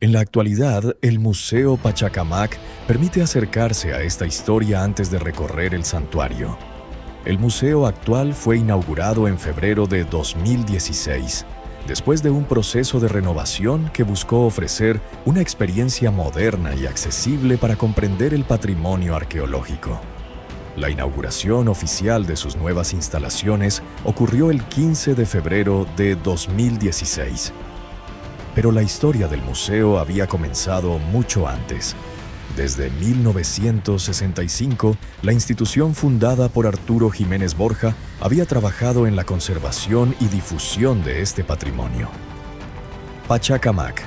En la actualidad, el Museo Pachacamac permite acercarse a esta historia antes de recorrer el santuario. El museo actual fue inaugurado en febrero de 2016, después de un proceso de renovación que buscó ofrecer una experiencia moderna y accesible para comprender el patrimonio arqueológico. La inauguración oficial de sus nuevas instalaciones ocurrió el 15 de febrero de 2016. Pero la historia del museo había comenzado mucho antes. Desde 1965, la institución fundada por Arturo Jiménez Borja había trabajado en la conservación y difusión de este patrimonio. Pachacamac,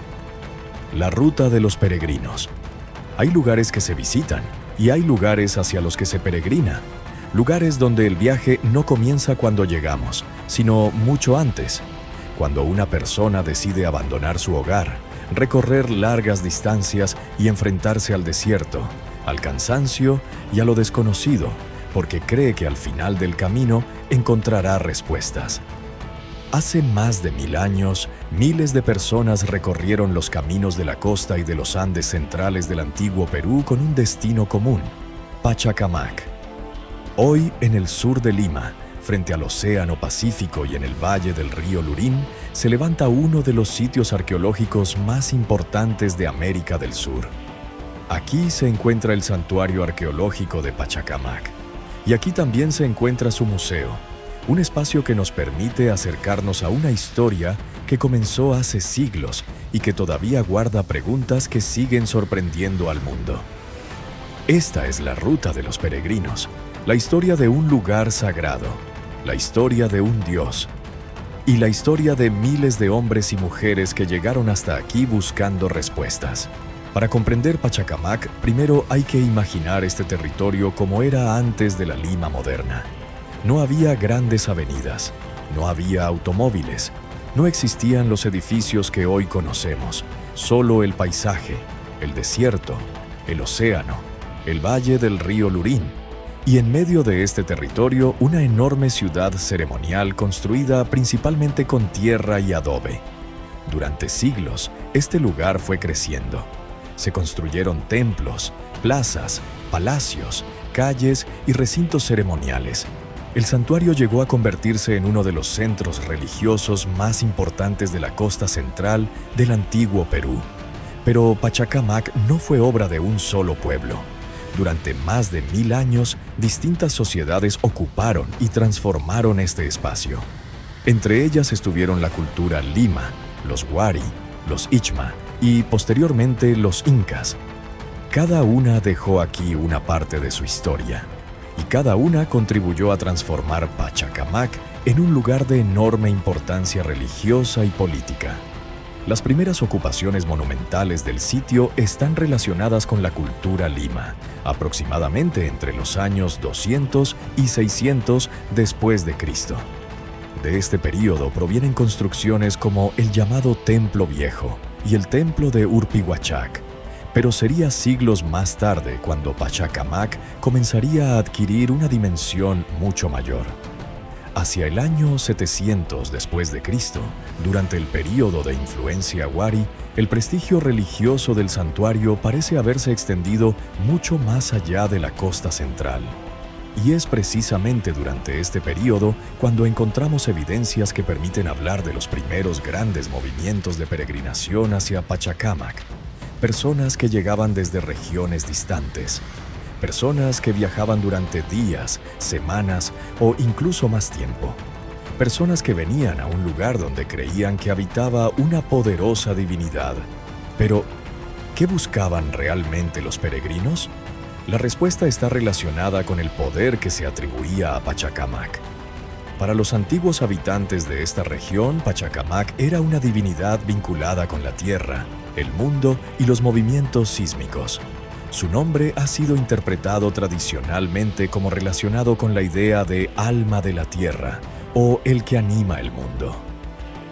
la ruta de los peregrinos. Hay lugares que se visitan y hay lugares hacia los que se peregrina. Lugares donde el viaje no comienza cuando llegamos, sino mucho antes. Cuando una persona decide abandonar su hogar, recorrer largas distancias y enfrentarse al desierto, al cansancio y a lo desconocido, porque cree que al final del camino encontrará respuestas. Hace más de 1000 años, miles de personas recorrieron los caminos de la costa y de los Andes centrales del antiguo Perú con un destino común: Pachacamac. Hoy, en el sur de Lima, frente al Océano Pacífico y en el valle del río Lurín, se levanta uno de los sitios arqueológicos más importantes de América del Sur. Aquí se encuentra el Santuario Arqueológico de Pachacamac, y aquí también se encuentra su museo, un espacio que nos permite acercarnos a una historia que comenzó hace siglos y que todavía guarda preguntas que siguen sorprendiendo al mundo. Esta es la ruta de los peregrinos, la historia de un lugar sagrado, la historia de un Dios y la historia de miles de hombres y mujeres que llegaron hasta aquí buscando respuestas. Para comprender Pachacamac, primero hay que imaginar este territorio como era antes de la Lima moderna. No había grandes avenidas, no había automóviles, no existían los edificios que hoy conocemos, solo el paisaje, el desierto, el océano, el valle del río Lurín, y en medio de este territorio una enorme ciudad ceremonial construida principalmente con tierra y adobe. Durante siglos, este lugar fue creciendo. Se construyeron templos, plazas, palacios, calles y recintos ceremoniales. El santuario llegó a convertirse en uno de los centros religiosos más importantes de la costa central del antiguo Perú. Pero Pachacamac no fue obra de un solo pueblo. Durante más de 1000 años, distintas sociedades ocuparon y transformaron este espacio. Entre ellas estuvieron la cultura Lima, los Wari, los Ichma y, posteriormente, los Incas. Cada una dejó aquí una parte de su historia, y cada una contribuyó a transformar Pachacamac en un lugar de enorme importancia religiosa y política. Las primeras ocupaciones monumentales del sitio están relacionadas con la cultura Lima, aproximadamente entre los años 200 y 600 después de Cristo. De este período provienen construcciones como el llamado Templo Viejo y el Templo de Urpihuachac, pero sería siglos más tarde cuando Pachacamac comenzaría a adquirir una dimensión mucho mayor. Hacia el año 700 después de Cristo, durante el período de influencia Wari, el prestigio religioso del santuario parece haberse extendido mucho más allá de la costa central. Y es precisamente durante este período cuando encontramos evidencias que permiten hablar de los primeros grandes movimientos de peregrinación hacia Pachacamac. Personas que llegaban desde regiones distantes. Personas que viajaban durante días, semanas o incluso más tiempo. Personas que venían a un lugar donde creían que habitaba una poderosa divinidad. Pero, ¿qué buscaban realmente los peregrinos? La respuesta está relacionada con el poder que se atribuía a Pachacamac. Para los antiguos habitantes de esta región, Pachacamac era una divinidad vinculada con la tierra, el mundo y los movimientos sísmicos. Su nombre ha sido interpretado tradicionalmente como relacionado con la idea de alma de la tierra o el que anima el mundo.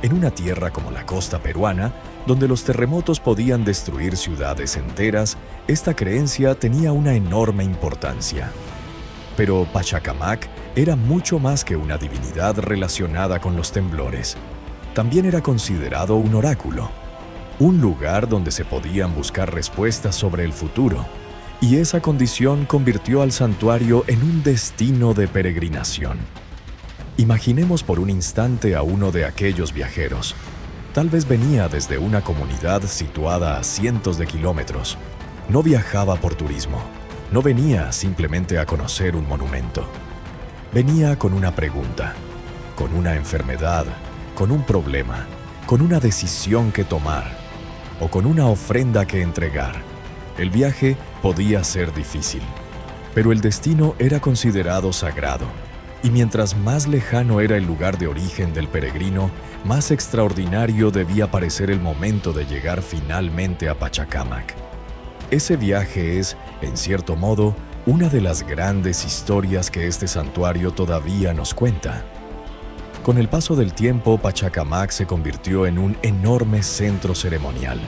En una tierra como la costa peruana, donde los terremotos podían destruir ciudades enteras, esta creencia tenía una enorme importancia. Pero Pachacamac era mucho más que una divinidad relacionada con los temblores. También era considerado un oráculo. un lugar donde se podían buscar respuestas sobre el futuro, y esa condición convirtió al santuario en un destino de peregrinación. Imaginemos por un instante a uno de aquellos viajeros. Tal vez venía desde una comunidad situada a cientos de kilómetros. No viajaba por turismo, no venía simplemente a conocer un monumento. Venía con una pregunta, con una enfermedad, con un problema, con una decisión que tomar o con una ofrenda que entregar. El viaje podía ser difícil, pero el destino era considerado sagrado, y mientras más lejano era el lugar de origen del peregrino, más extraordinario debía parecer el momento de llegar finalmente a Pachacámac. Ese viaje es, en cierto modo, una de las grandes historias que este santuario todavía nos cuenta. Con el paso del tiempo, Pachacámac se convirtió en un enorme centro ceremonial.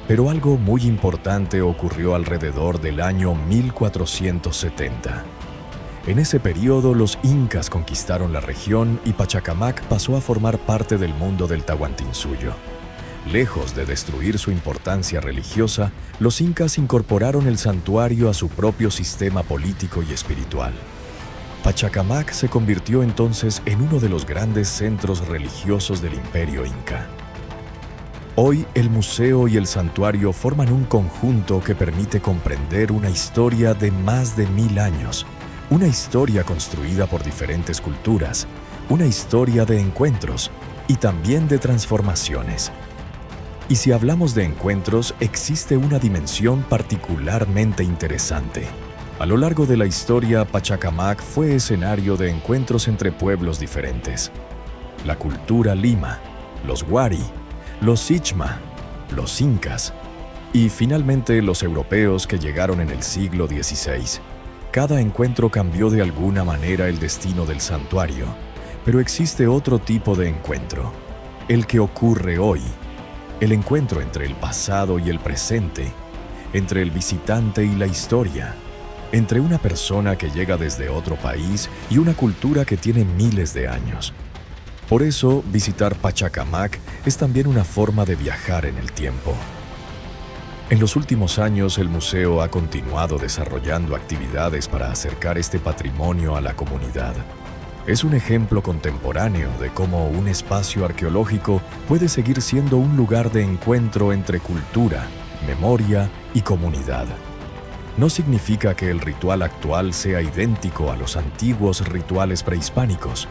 Pero algo muy importante ocurrió alrededor del año 1470. En ese periodo, los incas conquistaron la región y Pachacámac pasó a formar parte del mundo del Tahuantinsuyo. Lejos de destruir su importancia religiosa, los incas incorporaron el santuario a su propio sistema político y espiritual. Pachacámac se convirtió entonces en uno de los grandes centros religiosos del Imperio Inca. Hoy, el museo y el santuario forman un conjunto que permite comprender una historia de más de 1000 años, una historia construida por diferentes culturas, una historia de encuentros y también de transformaciones. Y si hablamos de encuentros, existe una dimensión particularmente interesante. A lo largo de la historia, Pachacámac fue escenario de encuentros entre pueblos diferentes. La cultura Lima, los Wari, los Ichma, los Incas y finalmente los europeos que llegaron en el siglo XVI. Cada encuentro cambió de alguna manera el destino del santuario, pero existe otro tipo de encuentro, el que ocurre hoy, el encuentro entre el pasado y el presente, entre el visitante y la historia, entre una persona que llega desde otro país y una cultura que tiene miles de años. Por eso, visitar Pachacámac es también una forma de viajar en el tiempo. En los últimos años, el museo ha continuado desarrollando actividades para acercar este patrimonio a la comunidad. Es un ejemplo contemporáneo de cómo un espacio arqueológico puede seguir siendo un lugar de encuentro entre cultura, memoria y comunidad. No significa que el ritual actual sea idéntico a los antiguos rituales prehispánicos,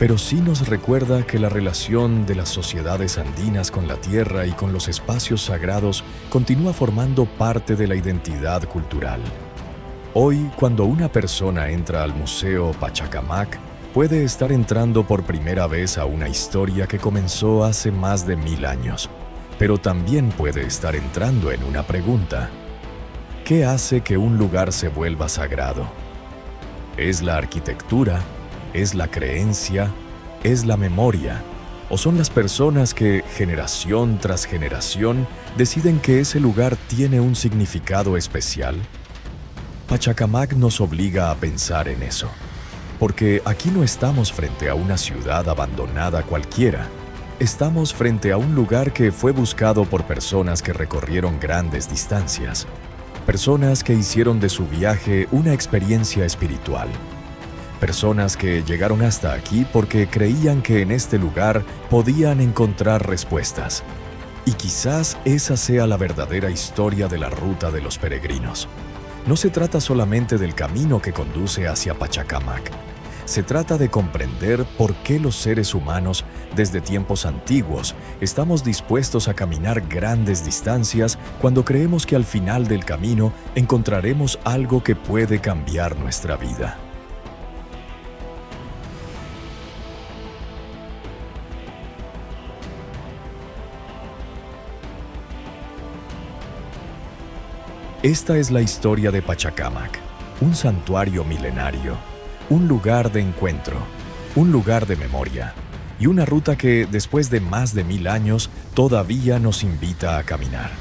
pero sí nos recuerda que la relación de las sociedades andinas con la tierra y con los espacios sagrados continúa formando parte de la identidad cultural. Hoy, cuando una persona entra al Museo Pachacámac, puede estar entrando por primera vez a una historia que comenzó hace más de 1000 años, pero también puede estar entrando en una pregunta. ¿Qué hace que un lugar se vuelva sagrado? ¿Es la arquitectura? ¿Es la creencia? ¿Es la memoria? ¿O son las personas que, generación tras generación, deciden que ese lugar tiene un significado especial? Pachacámac nos obliga a pensar en eso, porque aquí no estamos frente a una ciudad abandonada cualquiera. Estamos frente a un lugar que fue buscado por personas que recorrieron grandes distancias, personas que hicieron de su viaje una experiencia espiritual, personas que llegaron hasta aquí porque creían que en este lugar podían encontrar respuestas. Y quizás esa sea la verdadera historia de la ruta de los peregrinos. No se trata solamente del camino que conduce hacia Pachacámac. Se trata de comprender por qué los seres humanos, desde tiempos antiguos, estamos dispuestos a caminar grandes distancias cuando creemos que al final del camino encontraremos algo que puede cambiar nuestra vida. Esta es la historia de Pachacámac, un santuario milenario, un lugar de encuentro, un lugar de memoria y una ruta que, después de más de 1000 años, todavía nos invita a caminar.